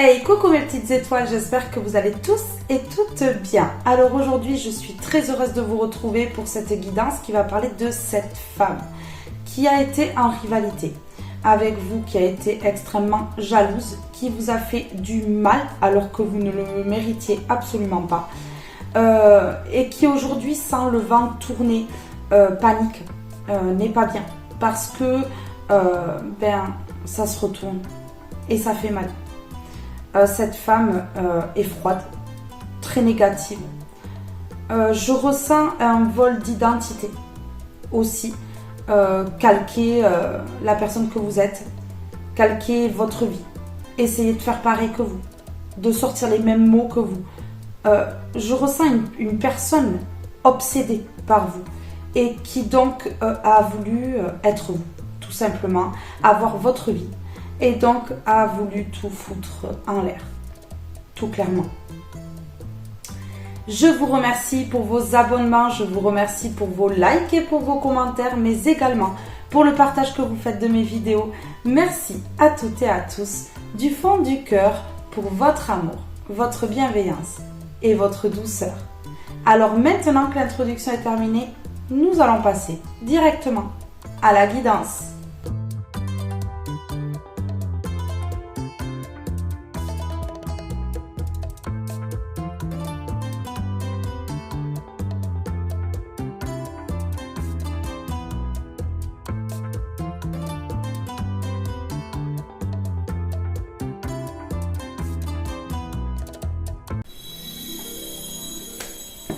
Hey, coucou mes petites étoiles, j'espère que vous allez tous et toutes bien. Alors aujourd'hui, je suis très heureuse de vous retrouver pour cette guidance qui va parler de cette femme qui a été en rivalité avec vous, qui a été extrêmement jalouse, qui vous a fait du mal alors que vous ne le méritiez absolument pas et qui aujourd'hui sent le vent tourner, panique, n'est pas bien parce que ça se retourne et ça fait mal. Cette femme est froide, très négative. Je ressens un vol d'identité aussi, calquer la personne que vous êtes, calquer votre vie, essayer de faire pareil que vous, de sortir les mêmes mots que vous. Je ressens une personne obsédée par vous et qui donc a voulu être vous, tout simplement, avoir votre vie. Et donc a voulu tout foutre en l'air, tout clairement. Je vous remercie pour vos abonnements, je vous remercie pour vos likes et pour vos commentaires, mais également pour le partage que vous faites de mes vidéos. Merci à toutes et à tous du fond du cœur pour votre amour, votre bienveillance et votre douceur. Alors maintenant que l'introduction est terminée, nous allons passer directement à la guidance.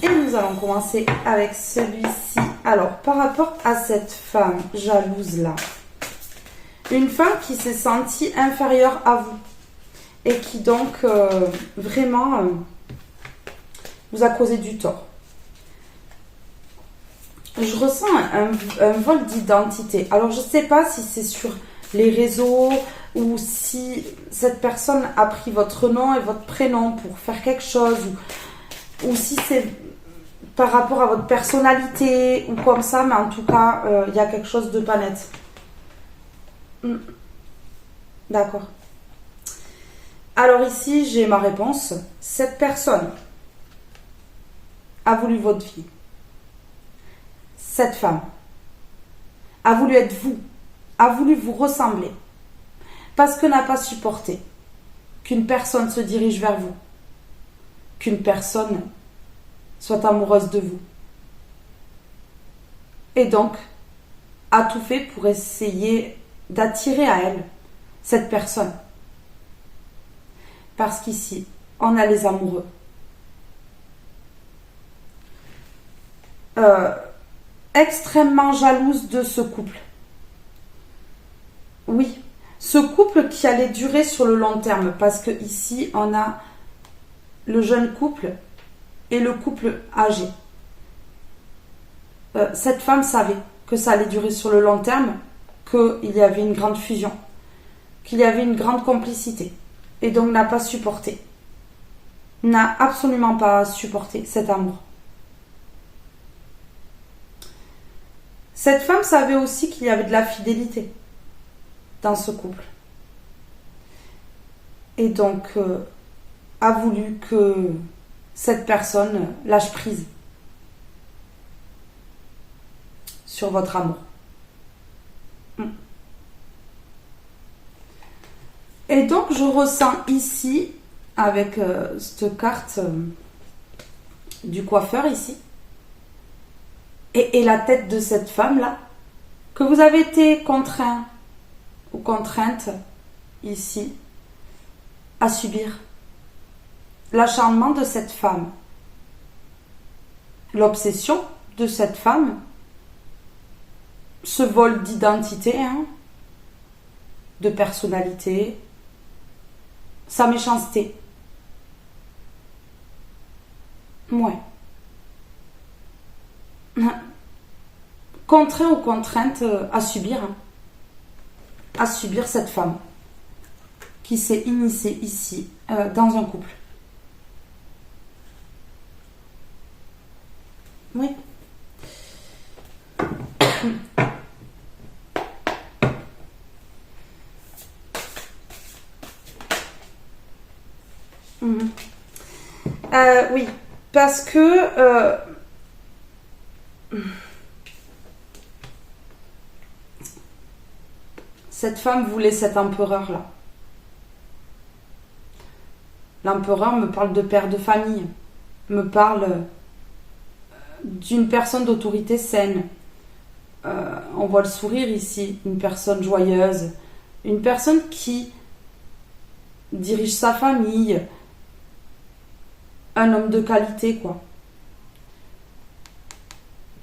Et nous allons commencer avec celui-ci. Alors, par rapport à cette femme jalouse là, une femme qui s'est sentie inférieure à vous et qui donc vraiment vous a causé du tort. Je ressens un vol d'identité. Alors, je ne sais pas si c'est sur les réseaux ou si cette personne a pris votre nom et votre prénom pour faire quelque chose ou si c'est par rapport à votre personnalité ou comme ça, mais en tout cas, il y a quelque chose de pas net. D'accord. Alors ici, j'ai ma réponse. Cette personne a voulu votre vie. Cette femme a voulu être vous, a voulu vous ressembler, parce que n'a pas supporté qu'une personne se dirige vers vous, qu'une personne soit amoureuse de vous. Et donc, a tout fait pour essayer d'attirer à elle cette personne. Parce qu'ici, on a les amoureux. Extrêmement jalouse de ce couple. Oui, ce couple qui allait durer sur le long terme. Parce que ici, on a le jeune couple et le couple âgé. Cette femme savait que ça allait durer sur le long terme, qu'il y avait une grande fusion, qu'il y avait une grande complicité, et donc n'a pas supporté, n'a absolument pas supporté cet amour. Cette femme savait aussi qu'il y avait de la fidélité dans ce couple, et donc a voulu que cette personne lâche prise sur votre amour. Et donc je ressens ici, avec cette carte du coiffeur ici, et la tête de cette femme-là, que vous avez été contraint ou contrainte ici à subir l'acharnement de cette femme, l'obsession de cette femme, ce vol d'identité, de personnalité, sa méchanceté. Ouais. Contraint ou contrainte à subir cette femme qui s'est initiée ici dans un couple. Oui. Mhm. Oui, parce que cette femme voulait cet empereur-là. L'empereur me parle de père de famille, me parle d'une personne d'autorité saine. On voit le sourire ici, une personne joyeuse, une personne qui dirige sa famille, un homme de qualité, quoi.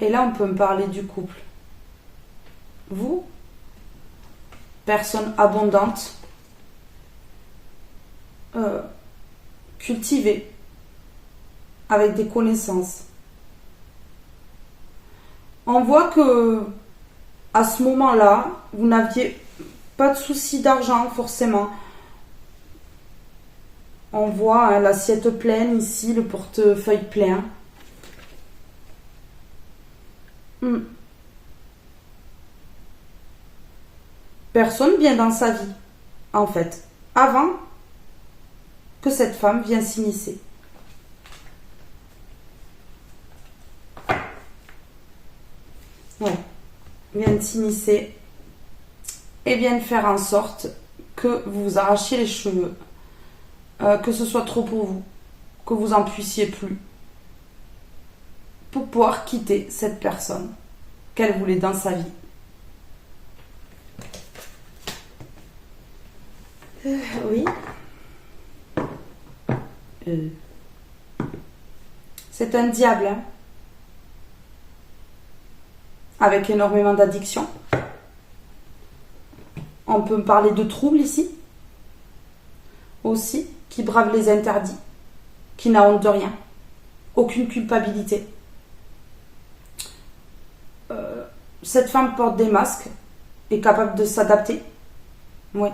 Et là, on peut me parler du couple. Vous, personne abondante, cultivée, avec des connaissances. On voit que à ce moment-là, vous n'aviez pas de souci d'argent forcément. On voit hein, l'assiette pleine ici, le portefeuille plein. Personne vient dans sa vie, en fait, avant que cette femme vienne s'immiscer. Ouais, vienne s'immiscer et vienne faire en sorte que vous vous arrachiez les cheveux, que ce soit trop pour vous, que vous en puissiez plus, pour pouvoir quitter cette personne qu'elle voulait dans sa vie. Oui. C'est un diable, hein, avec énormément d'addiction. On peut me parler de troubles ici, aussi, qui brave les interdits, qui n'a honte de rien, aucune culpabilité. Cette femme porte des masques, est capable de s'adapter. Oui.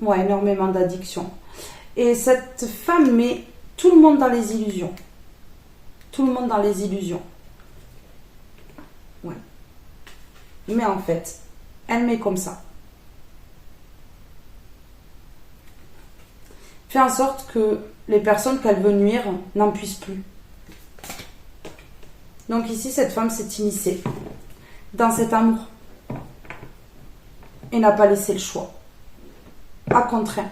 Ouais, énormément d'addiction. Et cette femme met tout le monde dans les illusions. Tout le monde dans les illusions. Ouais. Mais en fait, elle met comme ça. Fait en sorte que les personnes qu'elle veut nuire n'en puissent plus. Donc ici, cette femme s'est immiscée dans cet amour et n'a pas laissé le choix. A contraint.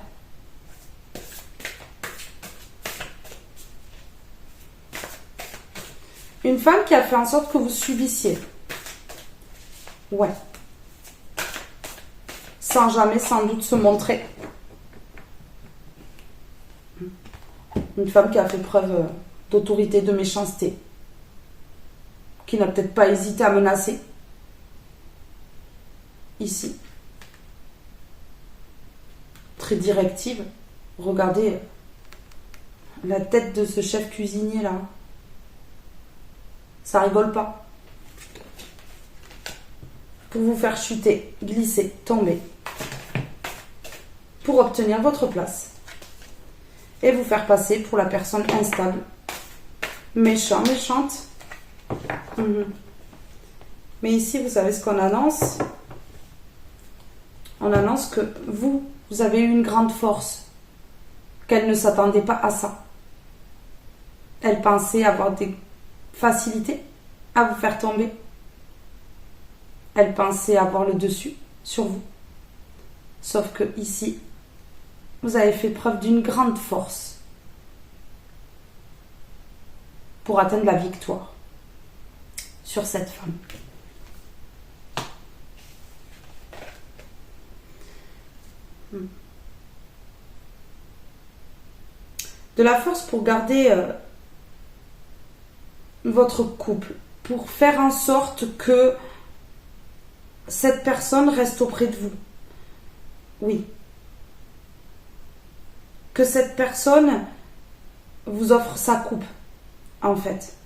Une femme qui a fait en sorte que vous subissiez. Ouais. Sans jamais, sans doute, se montrer. Une femme qui a fait preuve d'autorité, de méchanceté. Qui n'a peut-être pas hésité à menacer. Ici. Très directive. Regardez la tête de ce chef cuisinier là. Ça rigole pas. Pour vous faire chuter, glisser, tomber. Pour obtenir votre place. Et vous faire passer pour la personne instable. Méchant, méchante. Mais ici, vous savez ce qu'on annonce? On annonce que vous avez eu une grande force. Qu'elle ne s'attendait pas à ça. Elle pensait avoir des facilités à vous faire tomber. Elle pensait avoir le dessus sur vous. Sauf que ici, vous avez fait preuve d'une grande force pour atteindre la victoire sur cette femme. De la force pour garder votre couple, pour faire en sorte que cette personne reste auprès de vous. Oui. Que cette personne vous offre sa coupe, en fait.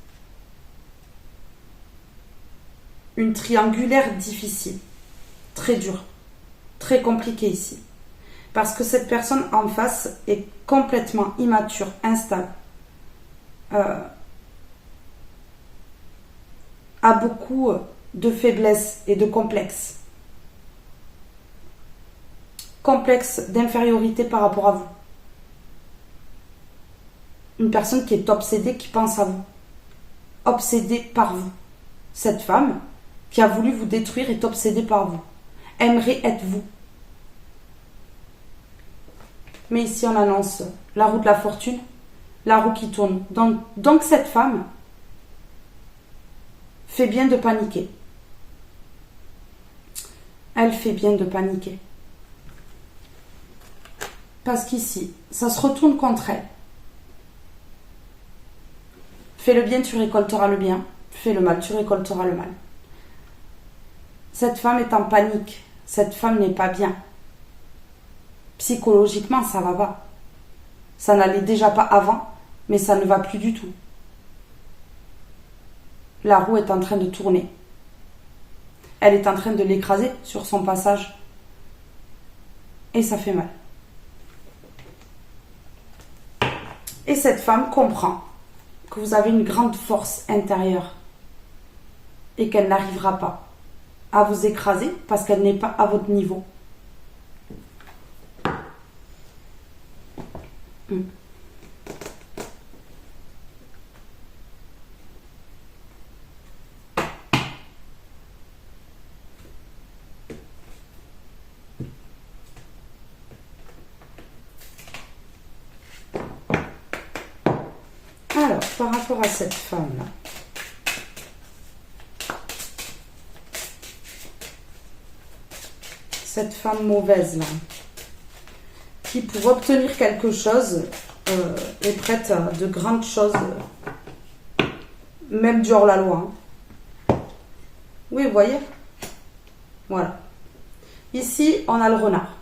Une triangulaire difficile, très dure, très compliquée ici. Parce que cette personne en face est complètement immature, instable. A beaucoup de faiblesses et de complexes. complexe d'infériorité par rapport à vous. Une personne qui est obsédée, qui pense à vous. Obsédée par vous. Cette femme qui a voulu vous détruire est obsédée par vous. Aimerait être vous. Mais ici on annonce la roue de la fortune, la roue qui tourne. Donc cette femme fait bien de paniquer. Elle fait bien de paniquer. Parce qu'ici, ça se retourne contre elle. Fais le bien, tu récolteras le bien. Fais le mal, tu récolteras le mal. Cette femme est en panique. Cette femme n'est pas bien. Psychologiquement, ça va pas. Ça n'allait déjà pas avant, mais ça ne va plus du tout. La roue est en train de tourner. Elle est en train de l'écraser sur son passage. Et ça fait mal. Et cette femme comprend que vous avez une grande force intérieure et qu'elle n'arrivera pas à vous écraser parce qu'elle n'est pas à votre niveau. Alors, par rapport à cette femme-là, cette femme mauvaise là, qui pour obtenir quelque chose est prête à de grandes choses, même du hors-la-loi. Oui, vous voyez? Voilà. Ici, on a le renard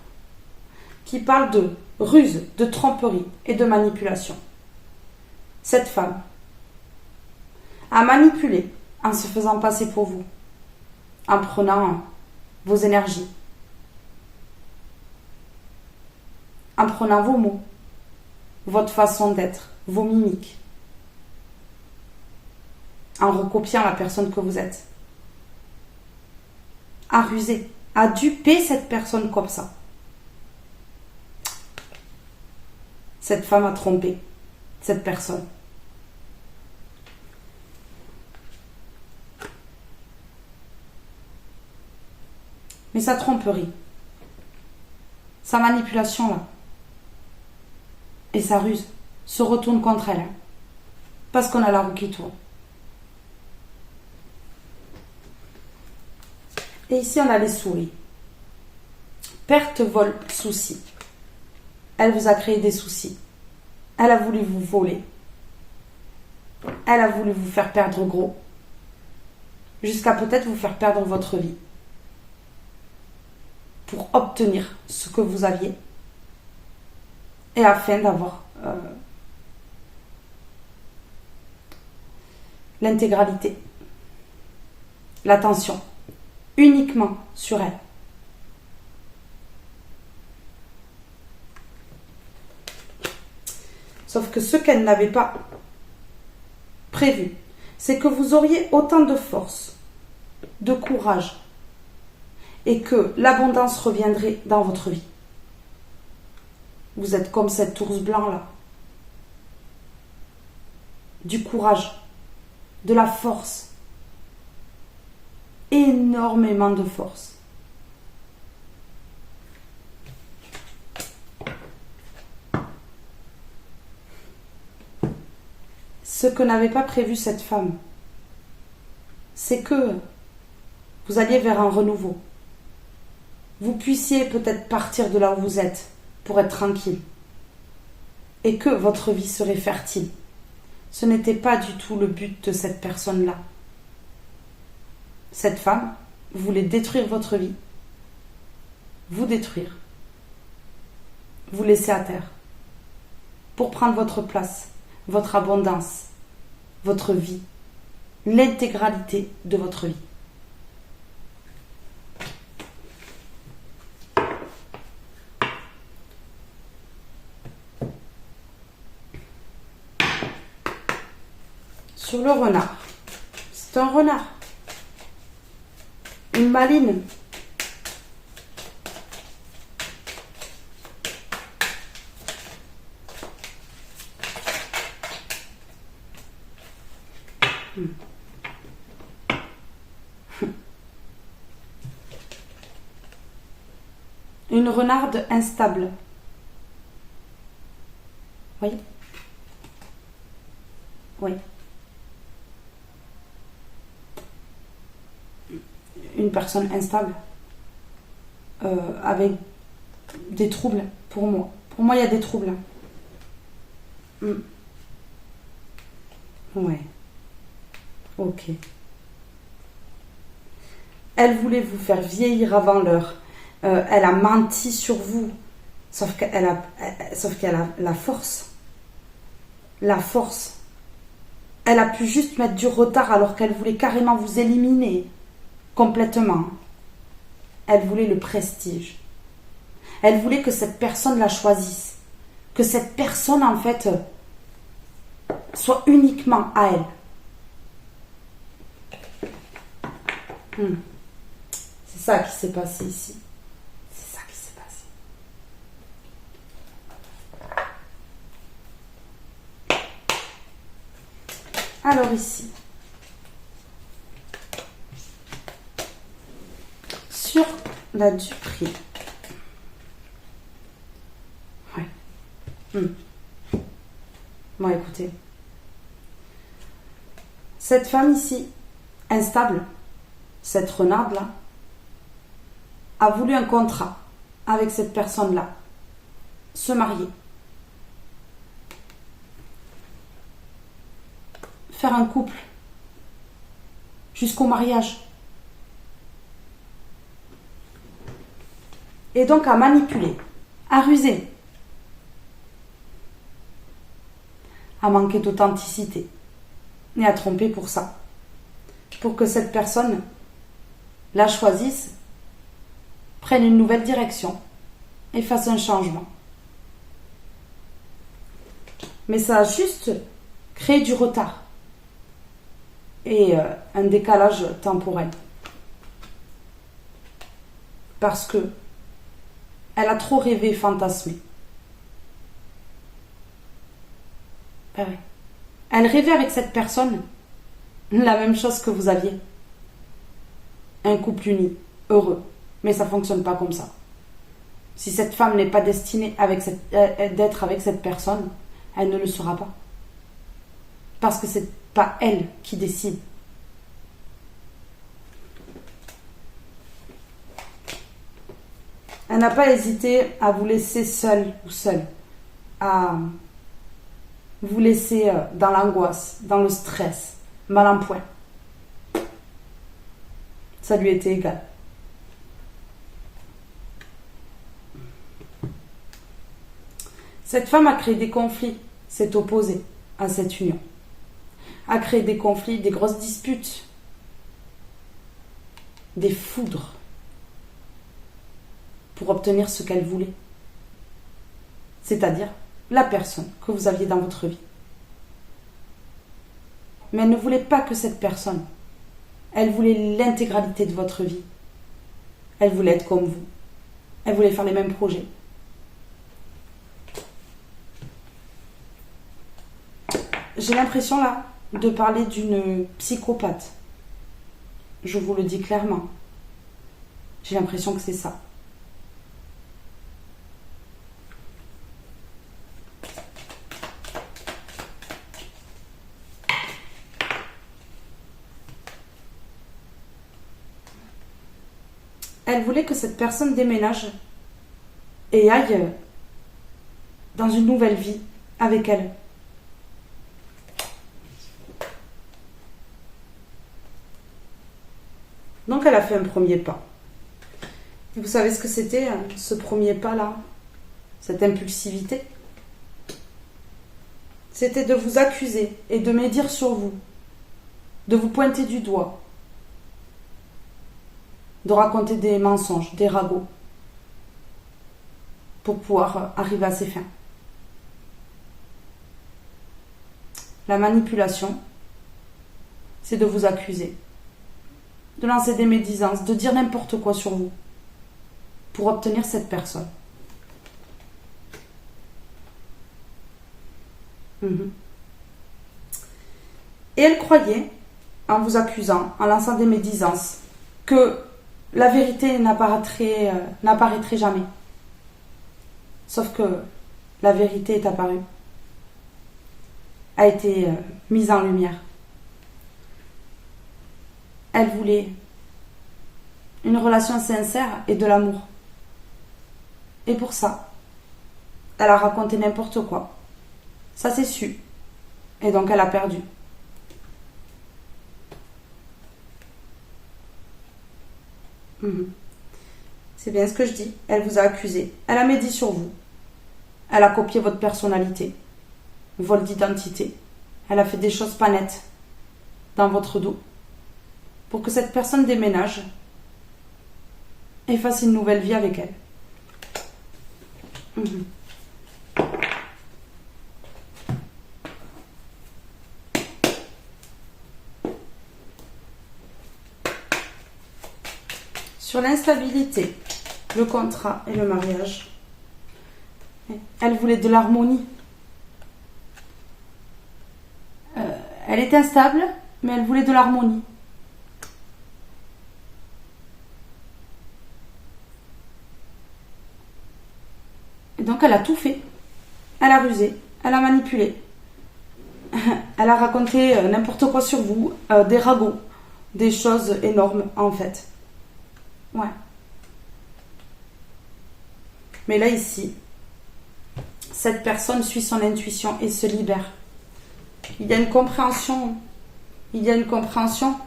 qui parle de ruse, de tromperie et de manipulation. Cette femme a manipulé en se faisant passer pour vous, en prenant vos énergies, en prenant vos mots, votre façon d'être, vos mimiques, en recopiant la personne que vous êtes, a rusé, a dupé cette personne comme ça. Cette femme a trompé cette personne. Mais sa tromperie, sa manipulation là, et sa ruse se retournent contre elle. Parce qu'on a la roue qui tourne. Et ici on a les souris. Perte, vol, souci. Elle vous a créé des soucis. Elle a voulu vous voler. Elle a voulu vous faire perdre gros. Jusqu'à peut-être vous faire perdre votre vie. Pour obtenir ce que vous aviez. Et afin d'avoir l'intégralité. L'attention. Uniquement sur elle. Sauf que ce qu'elle n'avait pas prévu, c'est que vous auriez autant de force, de courage, et que l'abondance reviendrait dans votre vie. Vous êtes comme cet ours blanc là. Du courage, de la force, énormément de force. Ce que n'avait pas prévu cette femme, c'est que vous alliez vers un renouveau. Vous puissiez peut-être partir de là où vous êtes pour être tranquille. Et que votre vie serait fertile. Ce n'était pas du tout le but de cette personne-là. Cette femme voulait détruire votre vie. Vous détruire. Vous laisser à terre. Pour prendre votre place, votre abondance, votre vie, l'intégralité de votre vie. Sur le renard. C'est un renard. Une maline. Une renarde instable. Oui. Oui. Une personne instable. Avec des troubles, pour moi. Pour moi, il y a des troubles. Ouais. Ok. Elle voulait vous faire vieillir avant l'heure. Elle a menti sur vous. Sauf qu'elle a la force. La force. Elle a pu juste mettre du retard alors qu'elle voulait carrément vous éliminer. Complètement. Elle voulait le prestige. Elle voulait que cette personne la choisisse. Que cette personne, en fait, soit uniquement à elle. C'est ça qui s'est passé ici. C'est ça qui s'est passé. Alors ici, sur la duperie. Ouais. Bon, écoutez. Cette femme ici, instable, cette renarde-là, a voulu un contrat avec cette personne-là, se marier, faire un couple, jusqu'au mariage. Et donc à manipuler, à ruser, à manquer d'authenticité et à tromper pour ça. Pour que cette personne la choisisse, prenne une nouvelle direction et fasse un changement. Mais ça a juste créé du retard et un décalage temporel. Parce que elle a trop rêvé, fantasmé. Ben oui. Elle rêvait avec cette personne la même chose que vous aviez. Un couple uni, heureux. Mais ça ne fonctionne pas comme ça. Si cette femme n'est pas destinée d'être avec cette personne, elle ne le sera pas. Parce que ce n'est pas elle qui décide. Elle n'a pas hésité à vous laisser seul ou seule, à vous laisser dans l'angoisse, dans le stress, mal en point. Ça lui était égal. Cette femme a créé des conflits, s'est opposée à cette union. A créé des conflits, des grosses disputes, des foudres pour obtenir ce qu'elle voulait. C'est-à-dire la personne que vous aviez dans votre vie. Mais elle ne voulait pas que cette personne. Elle voulait l'intégralité de votre vie. Elle voulait être comme vous. Elle voulait faire les mêmes projets. J'ai l'impression là de parler d'une psychopathe. Je vous le dis clairement. J'ai l'impression que c'est ça. Elle voulait que cette personne déménage et aille dans une nouvelle vie avec elle. Donc elle a fait un premier pas. Et vous savez ce que c'était, ce premier pas-là? Cette impulsivité? C'était de vous accuser et de médire sur vous, de vous pointer du doigt, de raconter des mensonges, des ragots, pour pouvoir arriver à ses fins. La manipulation, c'est de vous accuser, de lancer des médisances, de dire n'importe quoi sur vous, pour obtenir cette personne. Et elle croyait en vous accusant, en lançant des médisances, que la vérité n'apparaîtrait jamais. Sauf que la vérité est apparue, a été mise en lumière. Elle voulait une relation sincère et de l'amour. Et pour ça, elle a raconté n'importe quoi. Ça s'est su. Et donc elle a perdu. C'est bien ce que je dis. Elle vous a accusé. Elle a médit sur vous. Elle a copié votre personnalité. Vol d'identité. Elle a fait des choses pas nettes dans votre dos pour que cette personne déménage et fasse une nouvelle vie avec elle. Sur l'instabilité, le contrat et le mariage, elle voulait de l'harmonie. Elle est instable, mais elle voulait de l'harmonie. Et donc elle a tout fait. Elle a rusé, elle a manipulé. Elle a raconté n'importe quoi sur vous, des ragots, des choses énormes en fait. Ouais. Mais là ici, cette personne suit son intuition et se libère. Il y a une compréhension. Il y a une compréhension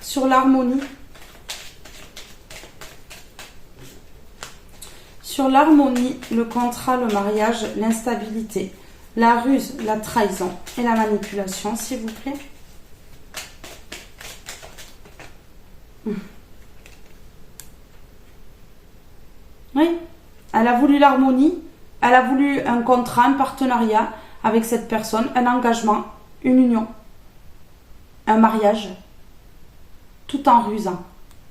sur l'harmonie. Sur l'harmonie, le contrat, le mariage, l'instabilité, la ruse, la trahison et la manipulation, s'il vous plaît. Oui, elle a voulu l'harmonie, elle a voulu un contrat, un partenariat avec cette personne, un engagement, une union, un mariage, tout en rusant,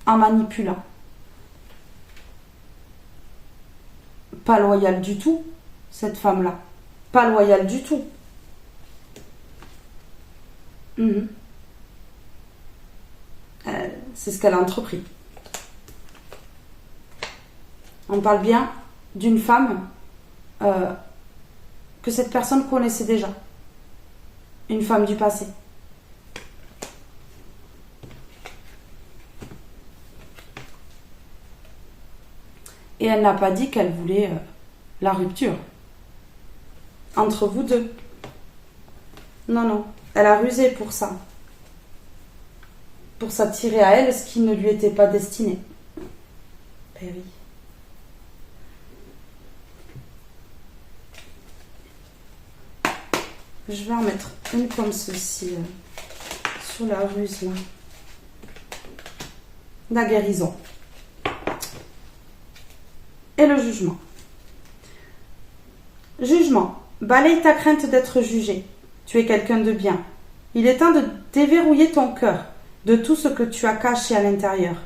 en manipulant. Pas loyale du tout, cette femme-là. Pas loyale du tout. C'est ce qu'elle a entrepris. On parle bien d'une femme que cette personne connaissait déjà. Une femme du passé. Et elle n'a pas dit qu'elle voulait la rupture entre vous deux. Non, non. Elle a rusé pour ça. Pour s'attirer à elle ce qui ne lui était pas destiné. Ben oui. Je vais en mettre une comme ceci sur la ruse là. La guérison. Et le jugement. Jugement. Balaye ta crainte d'être jugé. Tu es quelqu'un de bien. Il est temps de déverrouiller ton cœur de tout ce que tu as caché à l'intérieur.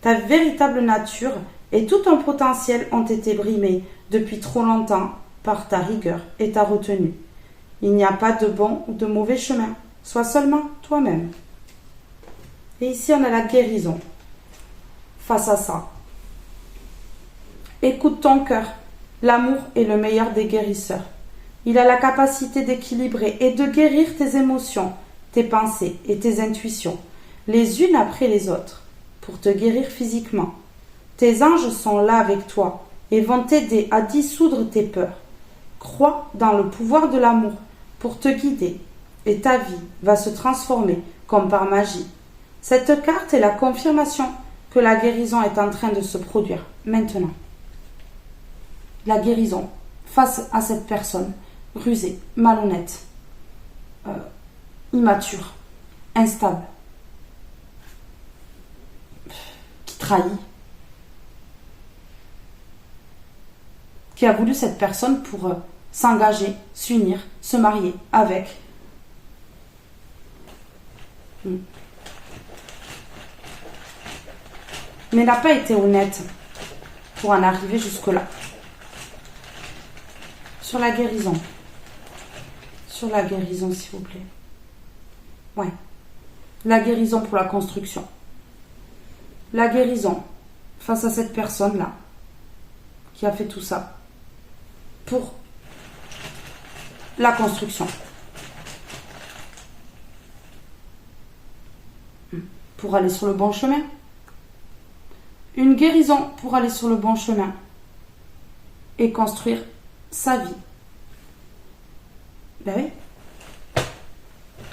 Ta véritable nature et tout ton potentiel ont été brimés depuis trop longtemps par ta rigueur et ta retenue. Il n'y a pas de bon ou de mauvais chemin. Sois seulement toi-même. Et ici, on a la guérison. Face à ça. Écoute ton cœur. L'amour est le meilleur des guérisseurs. Il a la capacité d'équilibrer et de guérir tes émotions, tes pensées et tes intuitions, les unes après les autres, pour te guérir physiquement. Tes anges sont là avec toi et vont t'aider à dissoudre tes peurs. Crois dans le pouvoir de l'amour pour te guider et ta vie va se transformer comme par magie. Cette carte est la confirmation que la guérison est en train de se produire maintenant. La guérison face à cette personne rusée, malhonnête, immature, instable, qui trahit, qui a voulu cette personne pour s'engager, s'unir, se marier avec. Mais n'a pas été honnête pour en arriver jusque-là. Sur la guérison. Sur la guérison, s'il vous plaît. Ouais. La guérison pour la construction. La guérison face à cette personne-là qui a fait tout ça pour la construction. Pour aller sur le bon chemin. Une guérison pour aller sur le bon chemin et construire sa vie. Ben oui.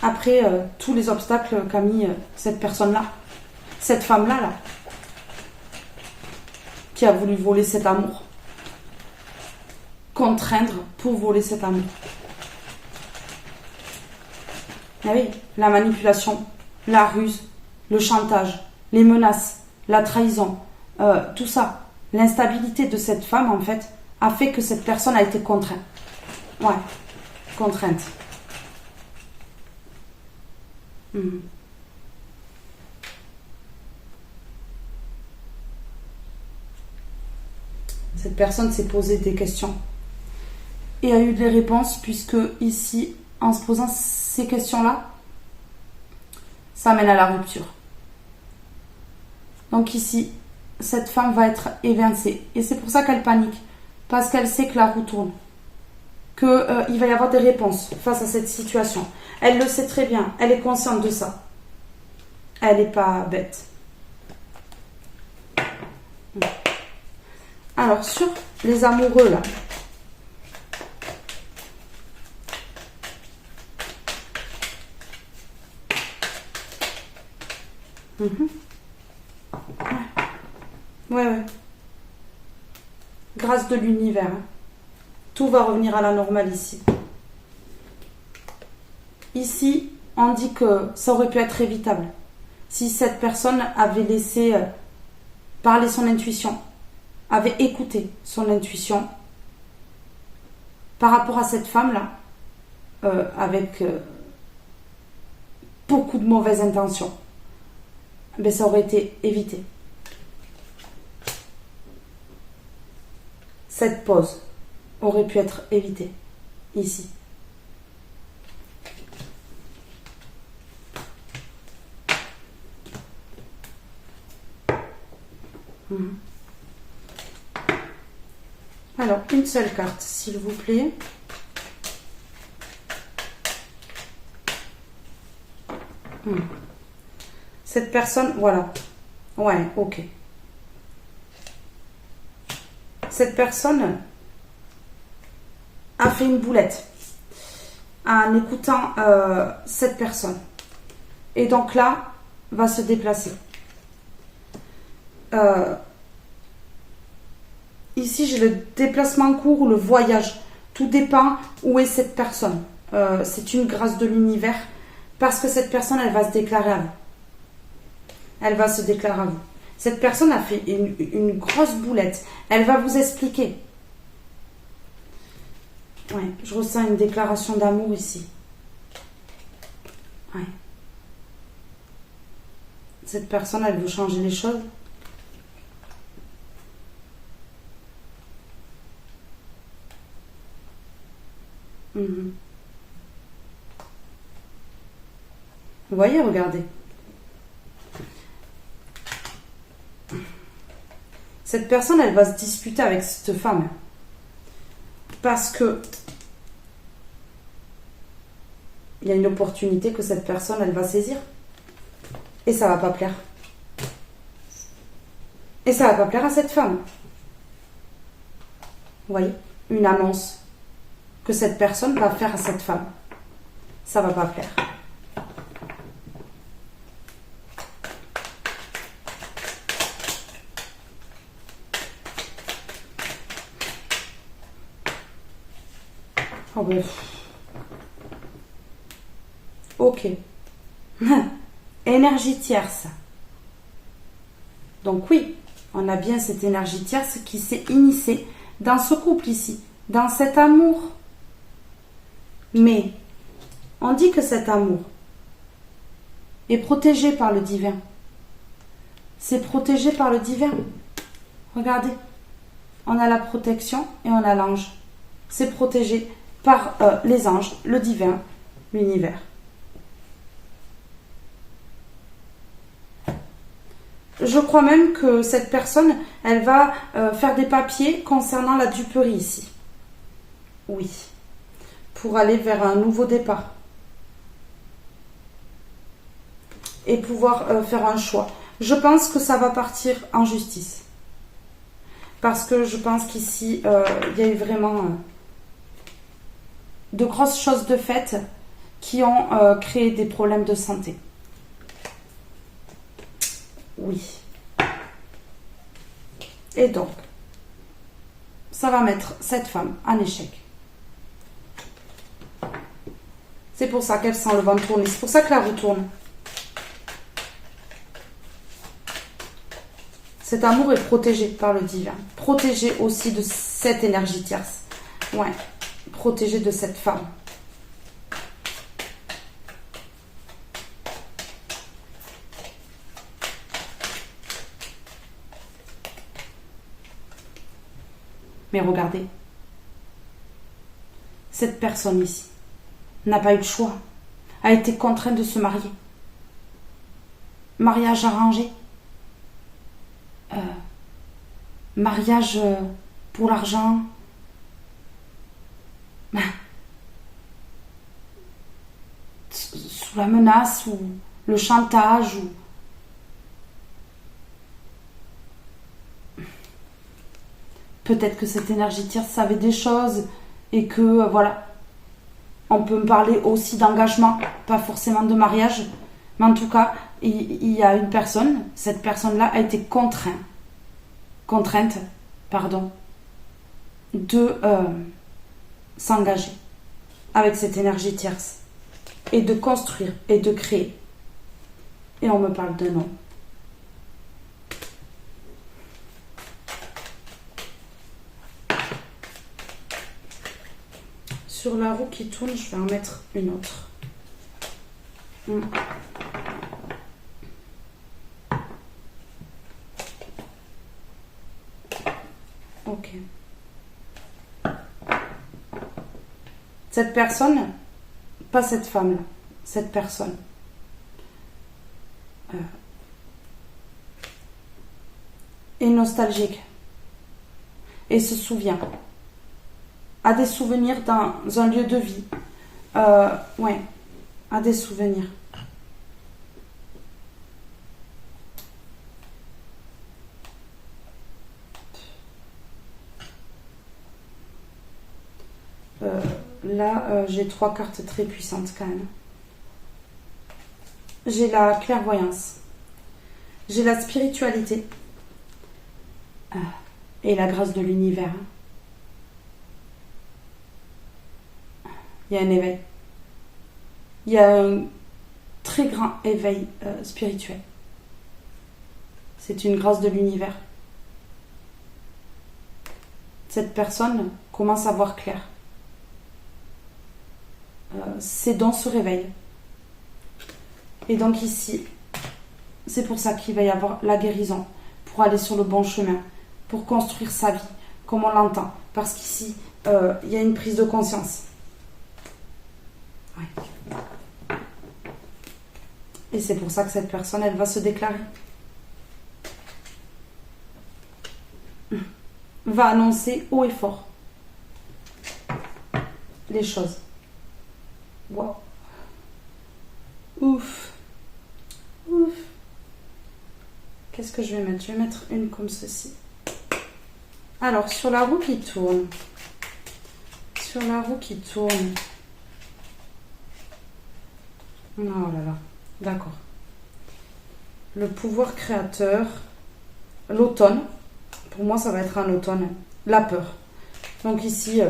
Après tous les obstacles qu'a mis cette personne-là, cette femme-là, là, qui a voulu voler cet amour. Contraindre pour voler cet amour. Ben oui, la manipulation, la ruse, le chantage, les menaces, la trahison, tout ça. L'instabilité de cette femme, en fait, a fait que cette personne a été contrainte. Ouais, contrainte. Cette personne s'est posé des questions et a eu des réponses, puisque ici, en se posant ces questions-là, ça mène à la rupture. Donc ici, cette femme va être évincée. Et c'est pour ça qu'elle panique. Parce qu'elle sait que la roue tourne. Qu'il va y avoir des réponses face à cette situation. Elle le sait très bien. Elle est consciente de ça. Elle n'est pas bête. Alors, sur les amoureux, là. Ouais. Grâce de l'univers. Hein. Tout va revenir à la normale ici. Ici, on dit que ça aurait pu être évitable. Si cette personne avait laissé parler son intuition, avait écouté son intuition par rapport à cette femme-là, avec beaucoup de mauvaises intentions, ben, ça aurait été évité. Cette pause aurait pu être évitée ici. Alors, une seule carte, s'il vous plaît. Cette personne, voilà. Ouais, ok. Cette personne a fait une boulette en écoutant cette personne. Et donc là, va se déplacer. Ici, j'ai le déplacement court ou le voyage. Tout dépend où est cette personne. C'est une grâce de l'univers parce que cette personne, elle va se déclarer à vous. Elle va se déclarer à vous. Cette personne a fait une grosse boulette. Elle va vous expliquer. Ouais, je ressens une déclaration d'amour ici. Ouais. Cette personne, elle veut changer les choses. Vous voyez, regardez. Cette personne, elle va se disputer avec cette femme. Parce que il y a une opportunité que cette personne, elle va saisir. Et ça va pas plaire. Et ça va pas plaire à cette femme. Vous voyez, une annonce que cette personne va faire à cette femme. Ça va pas plaire. Oh ben. Ok. Énergie tierce. Donc oui, on a bien cette énergie tierce qui s'est initiée dans ce couple ici, dans cet amour. Mais on dit que cet amour est protégé par le divin. C'est protégé par le divin. Regardez, on a la protection et on a l'ange. C'est protégé par les anges, le divin, l'univers. Je crois même que cette personne, elle va faire des papiers concernant la duperie ici. Oui. Pour aller vers un nouveau départ. Et pouvoir faire un choix. Je pense que ça va partir en justice. Parce que je pense qu'ici, il y a eu vraiment de grosses choses de fait qui ont créé des problèmes de santé. Oui. Et donc, ça va mettre cette femme en échec. C'est pour ça qu'elle sent le vent tourner. C'est pour ça que la roue tourne. Cet amour est protégé par le divin. Protégé aussi de cette énergie tierce. Ouais. Protégé de cette femme. Mais regardez. Cette personne ici n'a pas eu le choix. A été contrainte de se marier. Mariage arrangé. Mariage pour l'argent. Sous la menace ou le chantage ou... Peut-être que cette énergie tierce savait des choses et que, voilà, on peut me parler aussi d'engagement, pas forcément de mariage, mais en tout cas, il y a une personne, cette personne-là a été contrainte, de s'engager avec cette énergie tierce et de construire et de créer. Et on me parle d'un homme. Sur la roue qui tourne, je vais en mettre une autre. Ok. Cette personne, pas cette femme-là, cette personne, est nostalgique et se souvient. A des souvenirs dans un lieu de vie. Ouais, a des souvenirs. Là, j'ai 3 cartes très puissantes quand même. J'ai la clairvoyance. J'ai la spiritualité. Et la grâce de l'univers. Il y a un éveil. Il y a un très grand éveil spirituel. C'est une grâce de l'univers. Cette personne commence à voir clair. Ses dons se réveillent. Et donc ici, c'est pour ça qu'il va y avoir la guérison, pour aller sur le bon chemin, pour construire sa vie, comme on l'entend. Parce qu'ici, il y a une prise de conscience. Ouais. Et c'est pour ça que cette personne, elle va se déclarer. Va annoncer haut et fort les choses. Wow. Ouf. Ouf. Qu'est-ce que je vais mettre? Je vais mettre une comme ceci. Alors, sur la roue qui tourne. Sur la roue qui tourne. Oh là là. D'accord. Le pouvoir créateur. L'automne. Pour moi, ça va être un automne. La peur. Donc ici,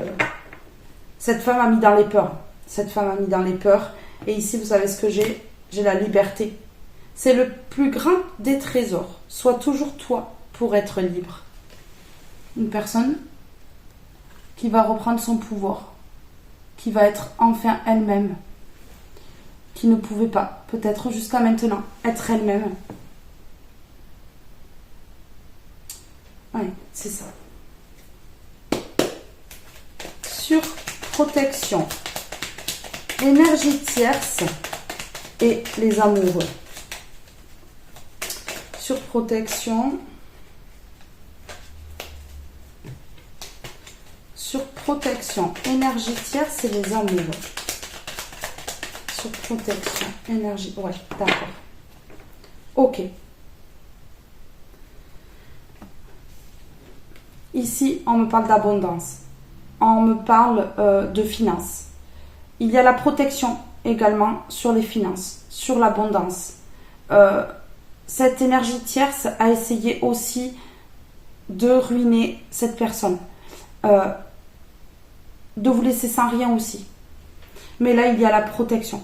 cette femme a mis dans les peurs. Cette femme a mis dans les peurs. Et ici, vous savez ce que j'ai? J'ai la liberté. C'est le plus grand des trésors. Sois toujours toi pour être libre. Une personne qui va reprendre son pouvoir. Qui va être enfin elle-même. Qui ne pouvait pas, peut-être jusqu'à maintenant, être elle-même. Oui, c'est ça. Sur protection, énergie tierce et les amoureux. Surprotection. Surprotection. Énergie tierce, c'est les amours. Surprotection. Énergie. Ouais, d'accord. Ok. Ici, on me parle d'abondance. On me parle de finances. Il y a la protection également sur les finances, sur l'abondance. Cette énergie tierce a essayé aussi de ruiner cette personne. De vous laisser sans rien aussi. Mais là, il y a la protection.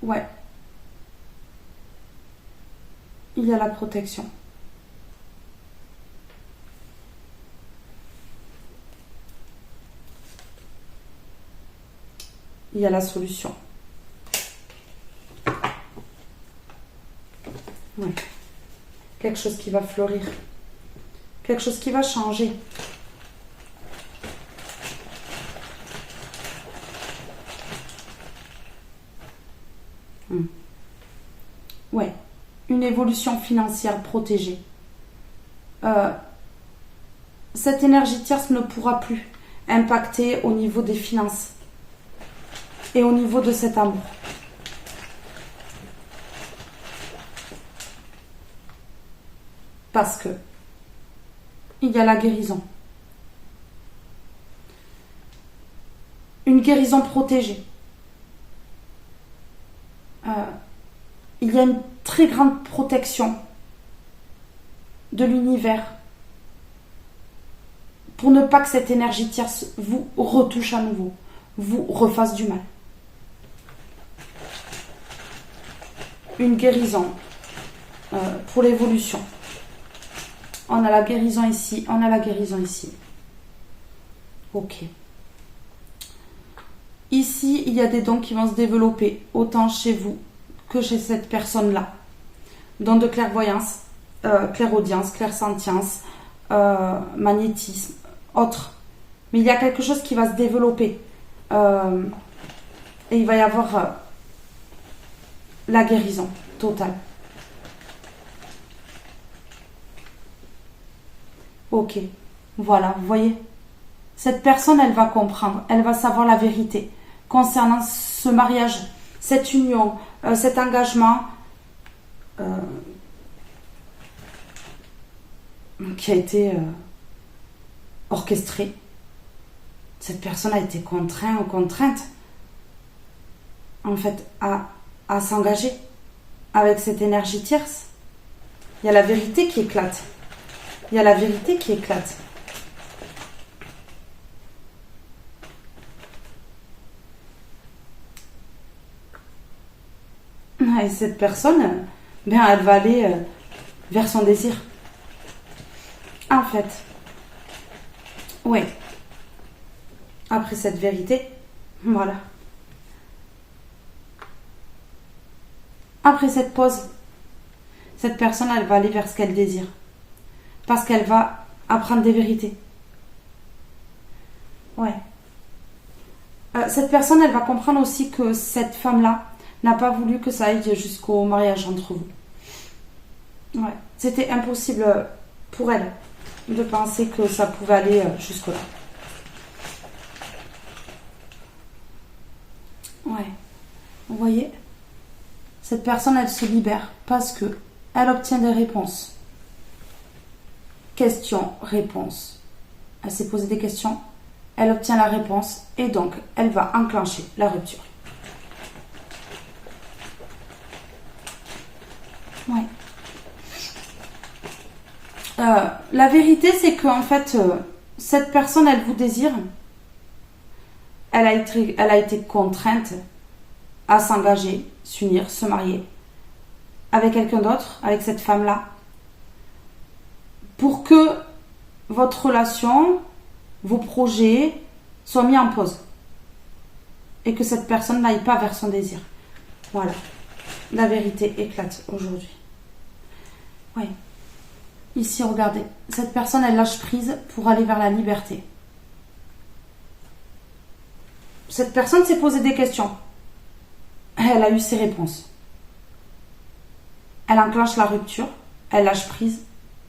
Ouais. Il y a la protection. Il y a la solution. Ouais. Quelque chose qui va fleurir. Quelque chose qui va changer. Ouais. Une évolution financière protégée. Cette énergie tierce ne pourra plus impacter au niveau des finances et au niveau de cet amour. Parce que il y a la guérison. Une guérison protégée. Il y a une très grande protection de l'univers pour ne pas que cette énergie tierce vous retouche à nouveau, vous refasse du mal. Une guérison pour l'évolution. On a la guérison ici, on a la guérison ici. Ok. Ici, il y a des dons qui vont se développer, autant chez vous que chez cette personne-là. Dons de clairvoyance, clairaudience, clairsentience, magnétisme, autre. Mais il y a quelque chose qui va se développer. Et il va y avoir la guérison totale. Ok, voilà, vous voyez. Cette personne, elle va comprendre, elle va savoir la vérité concernant ce mariage, cette union, cet engagement qui a été orchestré. Cette personne a été contrainte en fait à s'engager avec cette énergie tierce. Il y a la vérité qui éclate. Il y a la vérité qui éclate. Et cette personne, ben, elle va aller vers son désir. En fait. Oui. Après cette vérité, voilà. Après cette pause, cette personne, elle va aller vers ce qu'elle désire. Parce qu'elle va apprendre des vérités. Ouais. Cette personne, elle va comprendre aussi que cette femme-là n'a pas voulu que ça aille jusqu'au mariage entre vous. Ouais. C'était impossible pour elle de penser que ça pouvait aller jusque-là. Ouais. Vous voyez ? Cette personne, elle se libère parce que elle obtient des réponses. Question, réponse. Elle s'est posé des questions, elle obtient la réponse et donc elle va enclencher la rupture. Ouais. La vérité, c'est qu'en fait, cette personne, elle vous désire. Elle a été contrainte à s'engager, s'unir, se marier avec quelqu'un d'autre, avec cette femme-là, pour que votre relation, vos projets soient mis en pause et que cette personne n'aille pas vers son désir. Voilà. La vérité éclate aujourd'hui. Oui. Ici, regardez. Cette personne, elle lâche prise pour aller vers la liberté. Cette personne s'est posé des questions. Elle a eu ses réponses. Elle enclenche la rupture, elle lâche prise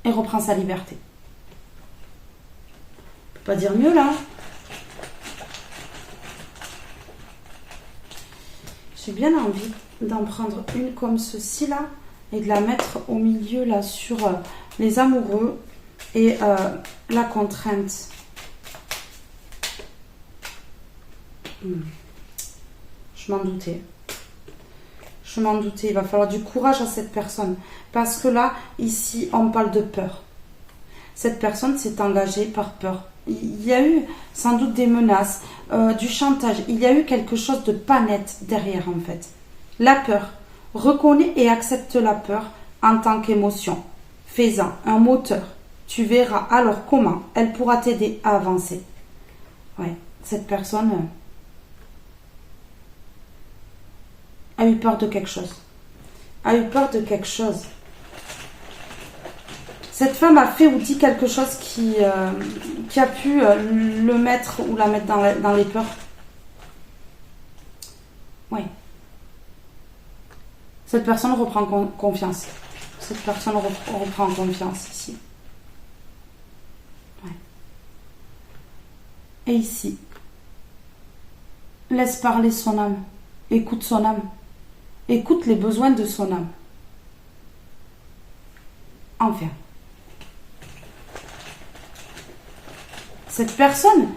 et reprend sa liberté. On peut pas dire mieux là. J'ai bien envie d'en prendre une comme ceci là et de la mettre au milieu là sur les amoureux et la contrainte. Je m'en doutais. Je m'en doutais. Il va falloir du courage à cette personne. Parce que là, ici, on parle de peur. Cette personne s'est engagée par peur. Il y a eu sans doute des menaces, du chantage. Il y a eu quelque chose de pas net derrière en fait. La peur. Reconnais et accepte la peur en tant qu'émotion. Fais-en un moteur. Tu verras alors comment elle pourra t'aider à avancer. Ouais, cette personne a eu peur de quelque chose. A eu peur de quelque chose. Cette femme a fait ou dit quelque chose qui a pu le mettre ou la mettre dans les peurs. Oui. Cette personne reprend confiance. Cette personne reprend confiance ici. Ouais. Et ici, laisse parler son âme. Écoute son âme. Écoute les besoins de son âme. Enfin. Cette personne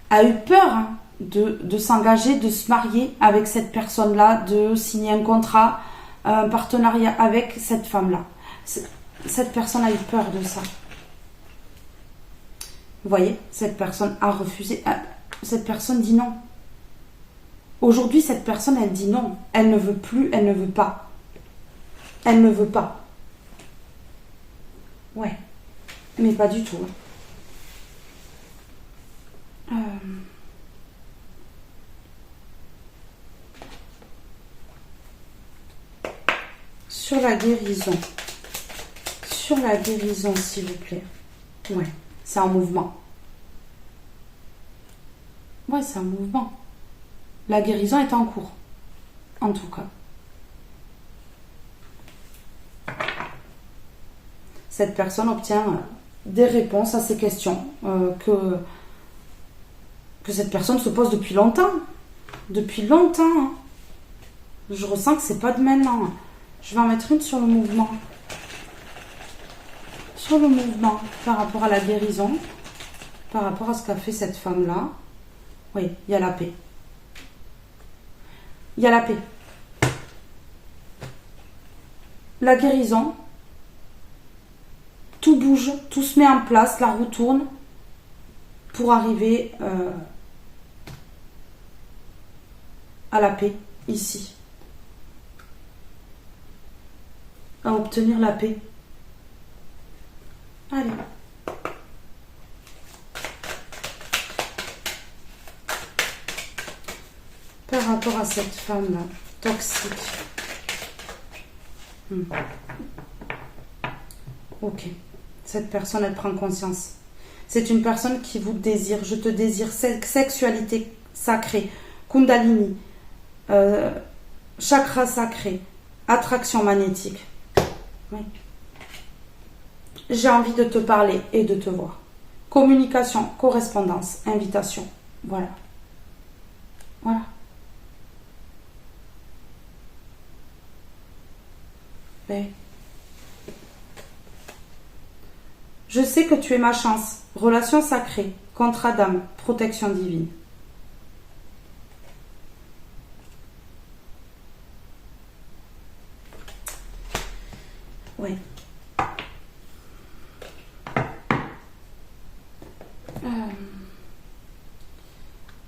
a eu peur de s'engager, de se marier avec cette personne-là, de signer un contrat, un partenariat avec cette femme-là. Cette personne a eu peur de ça. Vous voyez, cette personne a refusé. Cette personne dit non. Aujourd'hui, cette personne, elle dit non. Elle ne veut plus, elle ne veut pas. Elle ne veut pas. Ouais. Mais pas du tout. Sur la guérison. Sur la guérison, s'il vous plaît. Ouais, c'est un mouvement. Ouais, c'est un mouvement. La guérison est en cours. En tout cas. Cette personne obtient des réponses à ces questions que cette personne se pose depuis longtemps. Depuis longtemps. Je ressens que c'est pas de maintenant. Je vais en mettre une sur le mouvement. Sur le mouvement, par rapport à la guérison, par rapport à ce qu'a fait cette femme-là. Oui, il y a la paix. Il y a la paix. La guérison. Tout bouge, tout se met en place, la roue tourne pour arriver à la paix, ici. À obtenir la paix. Allez. Par rapport à cette femme-là, toxique. Ok. Cette personne, elle prend conscience. C'est une personne qui vous désire. Je te désire. Sexualité sacrée. Kundalini. Chakra sacré. Attraction magnétique. Oui. J'ai envie de te parler et de te voir. Communication, correspondance, invitation. Voilà. Voilà. Mais je sais que tu es ma chance. Relation sacrée, contrat d'âme, protection divine. Oui.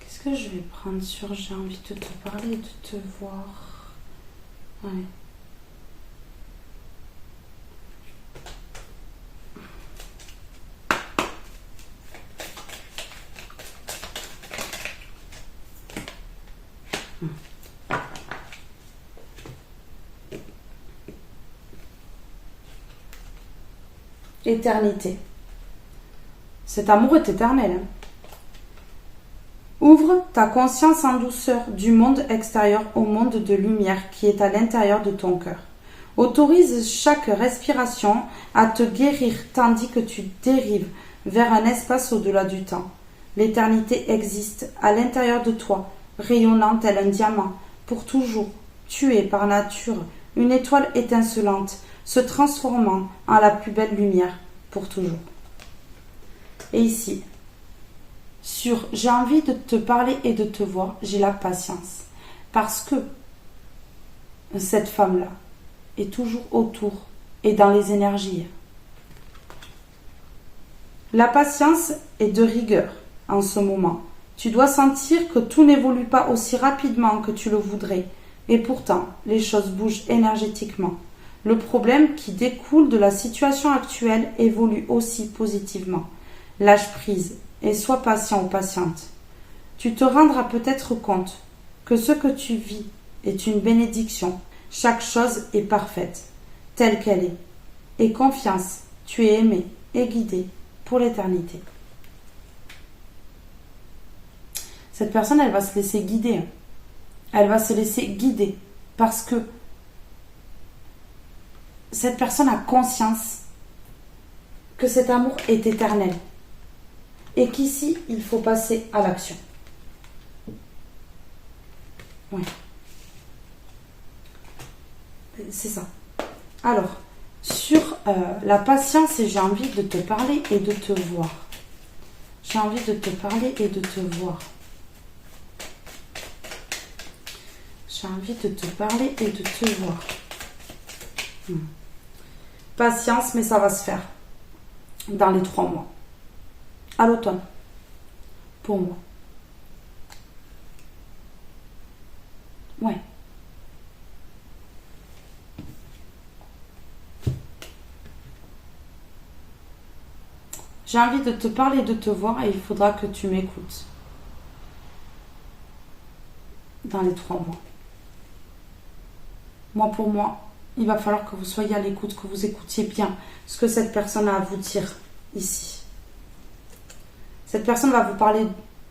Qu'est-ce que je vais prendre sur j'ai envie de te parler, de te voir. Ouais. Éternité. Cet amour est éternel. Ouvre ta conscience en douceur du monde extérieur au monde de lumière qui est à l'intérieur de ton cœur. Autorise chaque respiration à te guérir tandis que tu dérives vers un espace au-delà du temps. L'éternité existe à l'intérieur de toi, rayonnant tel un diamant, pour toujours. Tu es par nature une étoile étincelante, se transformant en la plus belle lumière, pour toujours. Et ici, sur « j'ai envie de te parler et de te voir », j'ai la patience. Parce que cette femme-là est toujours autour et dans les énergies. La patience est de rigueur en ce moment. Tu dois sentir que tout n'évolue pas aussi rapidement que tu le voudrais. Et pourtant, les choses bougent énergétiquement. Le problème qui découle de la situation actuelle évolue aussi positivement. Lâche prise et sois patient ou patiente. Tu te rendras peut-être compte que ce que tu vis est une bénédiction. Chaque chose est parfaite, telle qu'elle est. Et confiance, tu es aimé et guidé pour l'éternité. Cette personne, elle va se laisser guider. Elle va se laisser guider parce que cette personne a conscience que cet amour est éternel et qu'ici, il faut passer à l'action. Oui. C'est ça. Alors, sur la patience, et j'ai envie de te parler et de te voir. J'ai envie de te parler et de te voir. J'ai envie de te parler et de te voir. Patience, mais ça va se faire dans les 3 mois. À l'automne. Pour moi. Ouais. J'ai envie de te parler et de te voir et il faudra que tu m'écoutes. Dans les 3 mois. Moi, pour moi, il va falloir que vous soyez à l'écoute, que vous écoutiez bien ce que cette personne a à vous dire ici. Cette personne va vous parler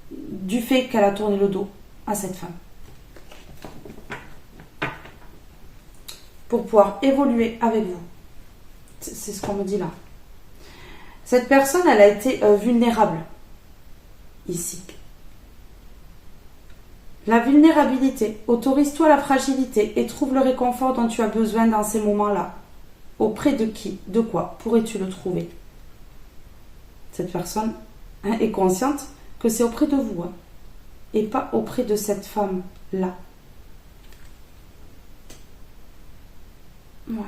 du fait qu'elle a tourné le dos à cette femme. Pour pouvoir évoluer avec vous. C'est ce qu'on me dit là. Cette personne, elle a été vulnérable ici. La vulnérabilité, autorise-toi la fragilité et trouve le réconfort dont tu as besoin dans ces moments-là. Auprès de qui, de quoi pourrais-tu le trouver? Cette personne est consciente que c'est auprès de vous et pas auprès de cette femme-là. Ouais.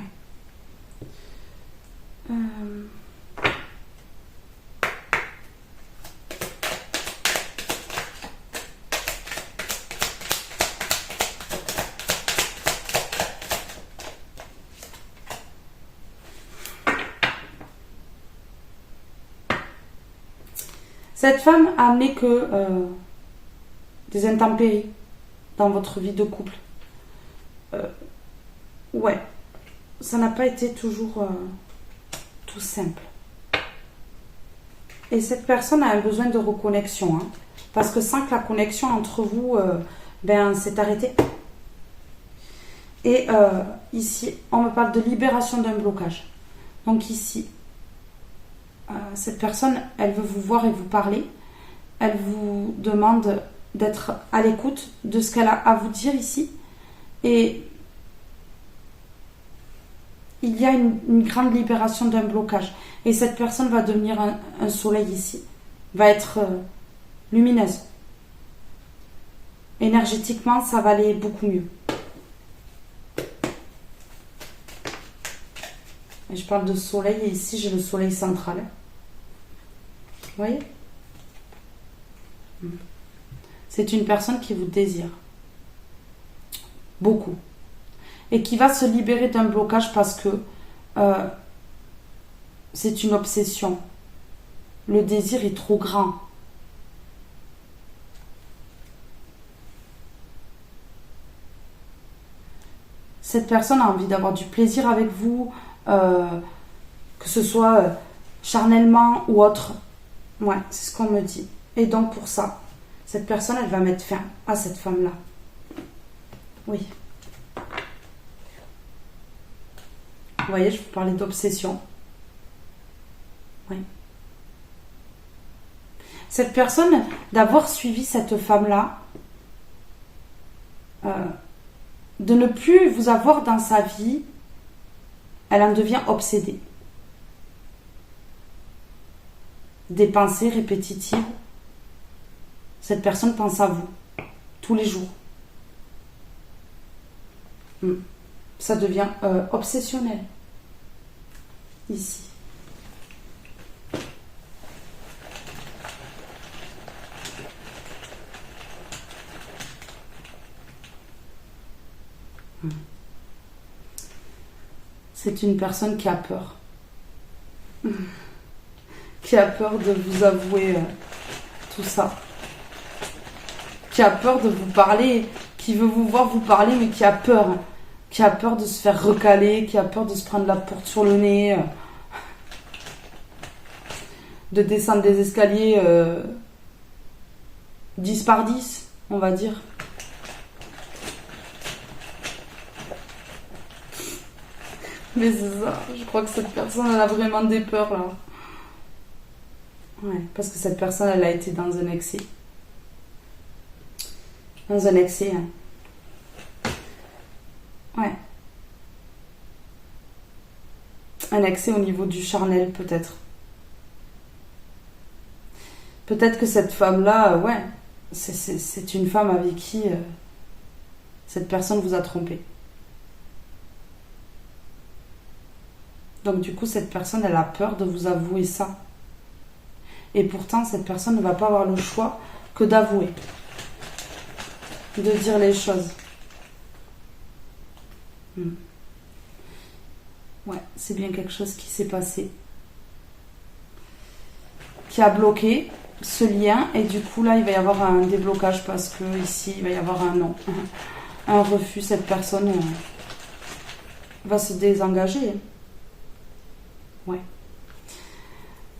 Cette femme a amené que des intempéries dans votre vie de couple. Ouais, ça n'a pas été toujours tout simple. Et cette personne a un besoin de reconnexion, hein, parce que sans que la connexion entre vous s'est arrêtée. Et ici, on me parle de libération d'un blocage. Donc ici, cette personne, elle veut vous voir et vous parler. Elle vous demande d'être à l'écoute de ce qu'elle a à vous dire ici. Et il y a une grande libération d'un blocage. Et cette personne va devenir un soleil ici. Va être lumineuse. Énergétiquement, ça va aller beaucoup mieux. Et je parle de soleil et ici, j'ai le soleil central. Vous voyez? C'est une personne qui vous désire. Beaucoup. Et qui va se libérer d'un blocage parce que c'est une obsession. Le désir est trop grand. Cette personne a envie d'avoir du plaisir avec vous, que ce soit charnellement ou autre. Ouais, c'est ce qu'on me dit. Et donc pour ça, cette personne, elle va mettre fin à cette femme-là. Oui. Vous voyez, je vous parlais d'obsession. Oui. Cette personne, d'avoir suivi cette femme-là, de ne plus vous avoir dans sa vie, elle en devient obsédée. Des pensées répétitives. Cette personne pense à vous tous les jours. Ça devient obsessionnel. Ici. C'est une personne qui a peur. Qui a peur de vous avouer tout ça. Qui a peur de vous parler, qui veut vous voir vous parler, mais qui a peur. Qui a peur de se faire recaler, qui a peur de se prendre la porte sur le nez, de descendre des escaliers 10 par 10, on va dire. Mais c'est ça, je crois que cette personne, elle a vraiment des peurs là. Ouais, parce que cette personne, elle a été dans un excès. Dans un excès, hein. Ouais. Un excès au niveau du charnel, peut-être. Peut-être que cette femme-là, ouais, c'est une femme avec qui cette personne vous a trompé. Donc du coup, cette personne, elle a peur de vous avouer ça. Et pourtant, cette personne ne va pas avoir le choix que d'avouer. De dire les choses. Ouais, c'est bien quelque chose qui s'est passé. Qui a bloqué ce lien. Et du coup, là, il va y avoir un déblocage parce que ici, il va y avoir un non. Un refus. Cette personne va se désengager. Ouais.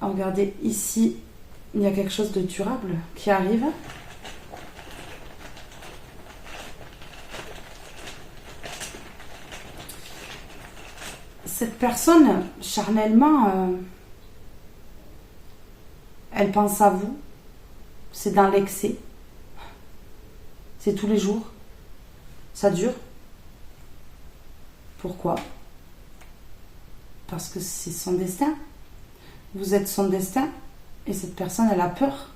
Alors, regardez, ici, il y a quelque chose de durable qui arrive. Cette personne, charnellement, elle pense à vous. C'est dans l'excès. C'est tous les jours. Ça dure. Pourquoi ? Parce que c'est son destin. Vous êtes son destin. Et cette personne, elle a peur.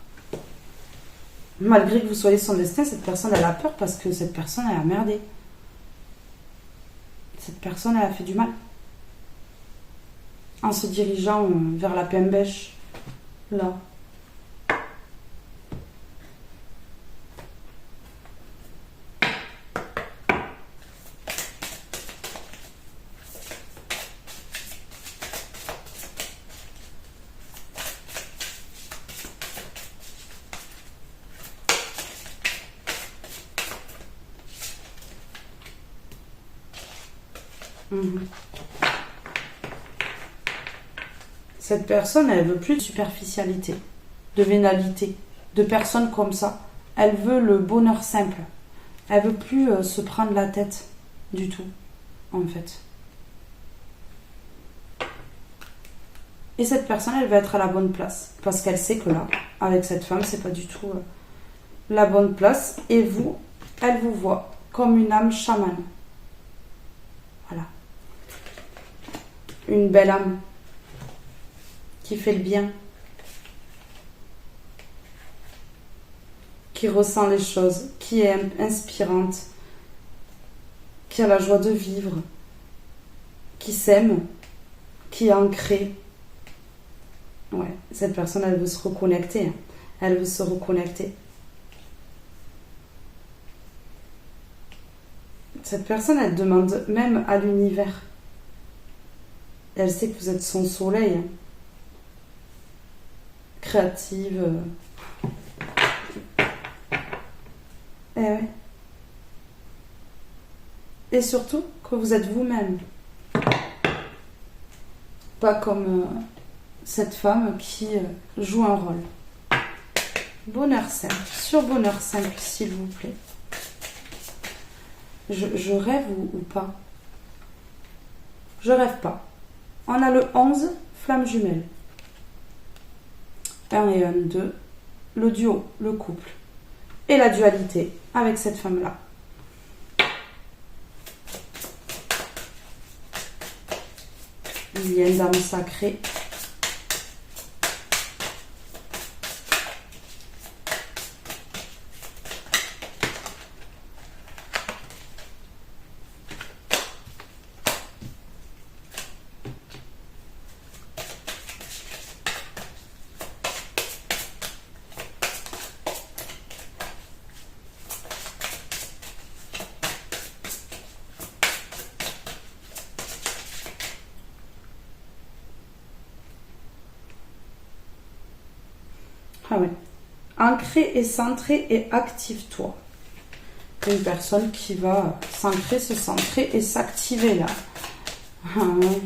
Malgré que vous soyez son destin, cette personne, elle a peur parce que cette personne, elle a merdé. Cette personne, elle a fait du mal. En se dirigeant vers la pembèche. Là. Cette personne, elle veut plus de superficialité, de vénalité, de personnes comme ça. Elle veut le bonheur simple. Elle veut plus se prendre la tête du tout, en fait. Et cette personne, elle va être à la bonne place. Parce qu'elle sait que là, avec cette femme, c'est pas du tout la bonne place. Et vous, elle vous voit comme une âme chamane. Voilà. Une belle âme qui fait le bien, qui ressent les choses, qui est inspirante, qui a la joie de vivre, qui s'aime, qui est ancrée. Ouais, cette personne, elle veut se reconnecter. Elle veut se reconnecter. Cette personne, elle demande même à l'univers. Elle sait que vous êtes son soleil. Créative. Eh ouais. Et surtout, que vous êtes vous-même. Pas comme cette femme qui joue un rôle. Bonheur simple. Sur bonheur simple, s'il vous plaît. Je rêve ou pas? je rêve pas. On a le 11, flamme jumelle. 1 et 1, 2. Le duo, le couple. Et la dualité avec cette femme-là. Il y a une dame sacrée. Ah ouais. Ancré et centré et active-toi. Une personne qui va s'ancrer, se centrer et s'activer là. Ah ouais.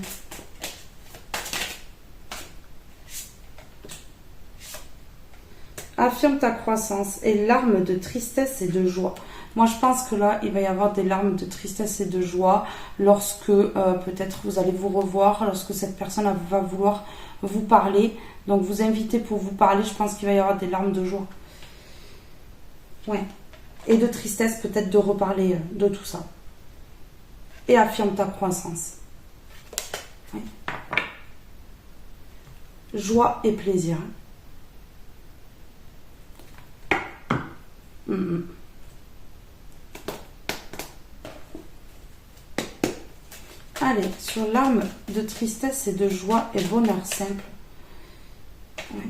Affirme ta croissance et larmes de tristesse et de joie. Moi, je pense que là, il va y avoir des larmes de tristesse et de joie lorsque peut-être vous allez vous revoir, lorsque cette personne va vouloir vous parler. Donc, vous invitez pour vous parler. Je pense qu'il va y avoir des larmes de joie. Ouais. Et de tristesse, peut-être de reparler de tout ça. Et affirme ta croissance. Ouais. Joie et plaisir. Allez, sur larmes de tristesse et de joie et bonheur simple. Ouais.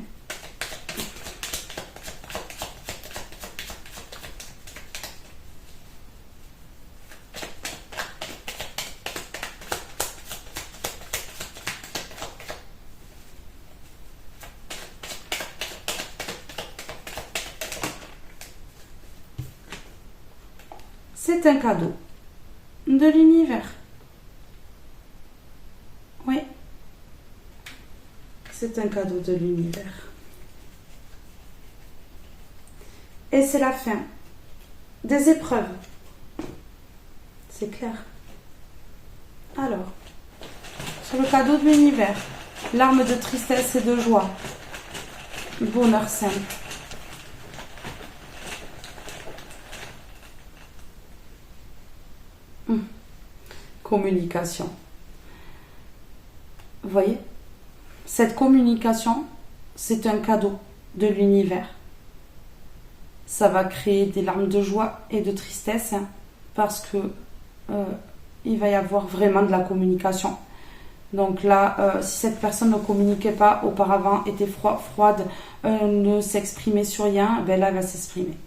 C'est un cadeau de l'univers. Oui, c'est un cadeau de l'univers. Et c'est la fin des épreuves. C'est clair. Alors, sur le cadeau de l'univers, larmes de tristesse et de joie, bonheur simple. Communication. Vous voyez, cette communication, c'est un cadeau de l'univers. Ça va créer des larmes de joie et de tristesse parce que il va y avoir vraiment de la communication. Donc là, si cette personne ne communiquait pas auparavant, était froide, ne s'exprimait sur rien, ben là, elle va s'exprimer.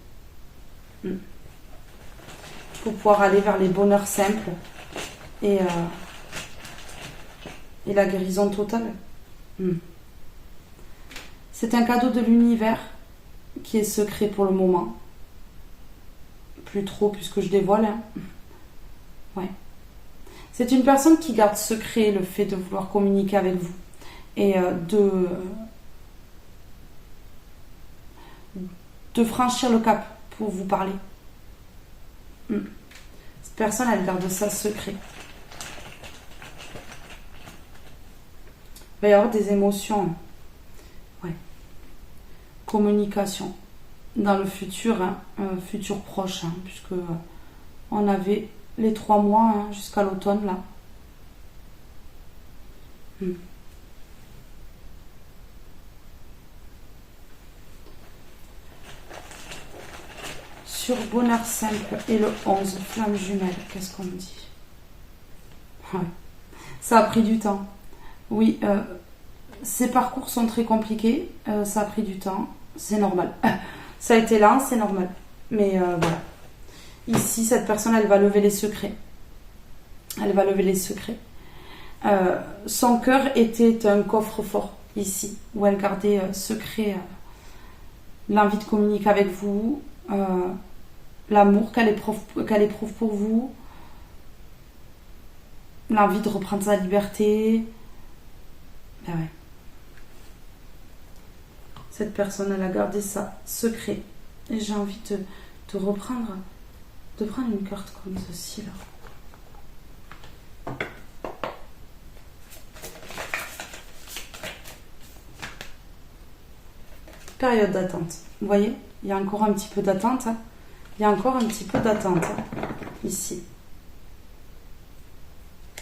Pour pouvoir aller vers les bonheurs simples et la guérison totale. C'est un cadeau de l'univers qui est secret pour le moment. Plus trop puisque je dévoile. Ouais. C'est une personne qui garde secret le fait de vouloir communiquer avec vous et de franchir le cap pour vous parler. Cette personne, elle garde ça secret. Il va y avoir des émotions. Ouais. Communication. Dans le futur, futur proche, puisque on avait les 3 mois jusqu'à l'automne là. Sur bonheur simple et le 11, flamme jumelle, qu'est-ce qu'on me dit? Ouais. Ça a pris du temps. Oui, ces parcours sont très compliqués, ça a pris du temps, c'est normal. Ça a été lent, c'est normal. Mais voilà. Ici, cette personne, elle va lever les secrets. Elle va lever les secrets. Son cœur était un coffre-fort, ici, où elle gardait secret l'envie de communiquer avec vous, l'amour qu'elle éprouve pour vous, l'envie de reprendre sa liberté. Ben ouais. Cette personne, elle a gardé ça secret. Et j'ai envie de prendre une carte comme ceci là. période d'attente. Vous voyez, il y a encore un petit peu d'attente. Hein. Il y a encore un petit peu d'attente hein, ici.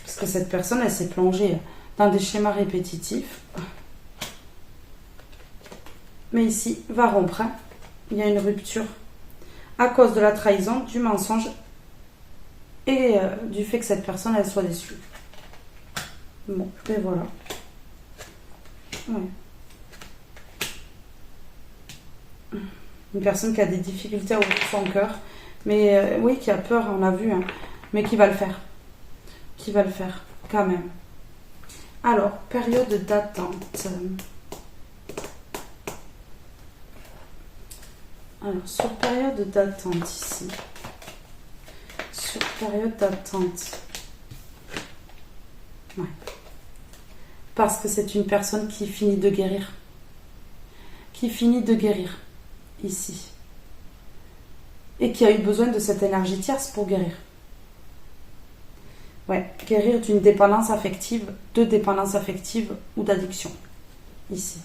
Parce que cette personne, elle s'est plongée dans des schémas répétitifs. Mais ici, va rompre. Hein. Il y a une rupture à cause de la trahison, du mensonge et du fait que cette personne, elle soit déçue. Bon, et voilà. Ouais. Une personne qui a des difficultés à ouvrir son cœur, mais oui, qui a peur, on l'a vu, hein, mais qui va le faire. Qui va le faire, quand même. Alors, période d'attente. Alors, sur période d'attente ici. Sur période d'attente. Ouais. Parce que c'est une personne qui finit de guérir. Qui finit de guérir. Ici. Et qui a eu besoin de cette énergie tierce pour guérir. Ouais, guérir d'une dépendance affective, de dépendance affective ou d'addiction. Ici.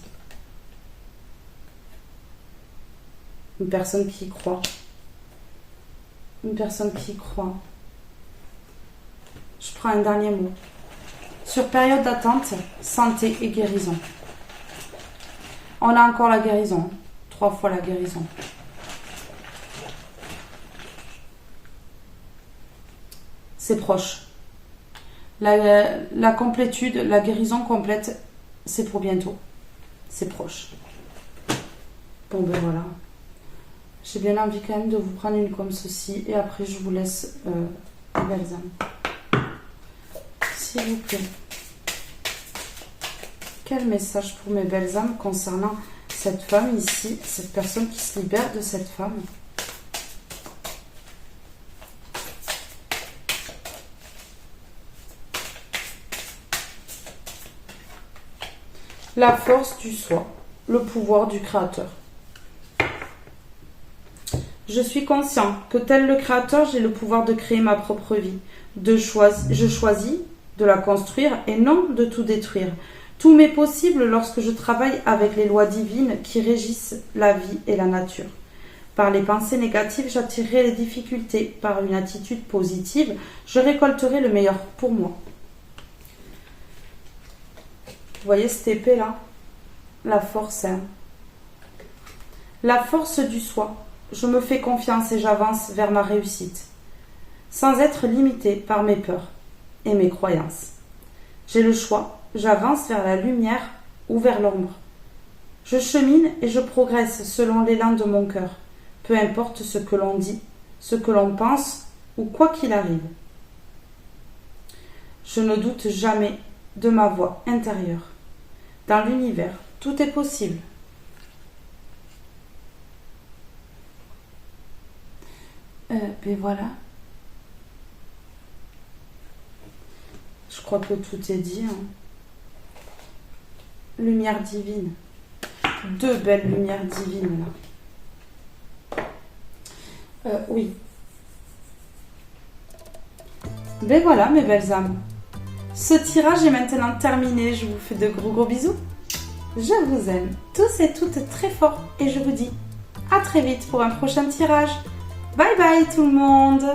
Une personne qui y croit. Une personne qui y croit. Je prends un dernier mot. Sur période d'attente, santé et guérison. On a encore la guérison. 3 fois la guérison. C'est proche. La complétude, la guérison complète, c'est pour bientôt. C'est proche. Bon ben voilà. J'ai bien envie quand même de vous prendre une comme ceci. Et après je vous laisse les belles âmes. S'il vous plaît. Quel message pour mes belles âmes concernant cette femme ici, cette personne qui se libère de cette femme. La force du soi, le pouvoir du créateur. Je suis conscient que tel le créateur, j'ai le pouvoir de créer ma propre vie. Je choisis de la construire et non de tout détruire. Tout m'est possible lorsque je travaille avec les lois divines qui régissent la vie et la nature. Par les pensées négatives, j'attirerai les difficultés. Par une attitude positive, je récolterai le meilleur pour moi. Vous voyez cette épée là? La force. Hein. La force du soi. Je me fais confiance et j'avance vers ma réussite. Sans être limitée par mes peurs et mes croyances. J'ai le choix. J'avance vers la lumière ou vers l'ombre. Je chemine et je progresse selon l'élan de mon cœur, peu importe ce que l'on dit, ce que l'on pense ou quoi qu'il arrive. Je ne doute jamais de ma voix intérieure. Dans l'univers, tout est possible. Ben voilà. Je crois que tout est dit. Hein. Lumière divine. 2 belles lumières divines là. Oui. Ben voilà mes belles âmes. Ce tirage est maintenant terminé. Je vous fais de gros bisous. Je vous aime tous et toutes très fort et je vous dis à très vite pour un prochain tirage. Bye bye tout le monde.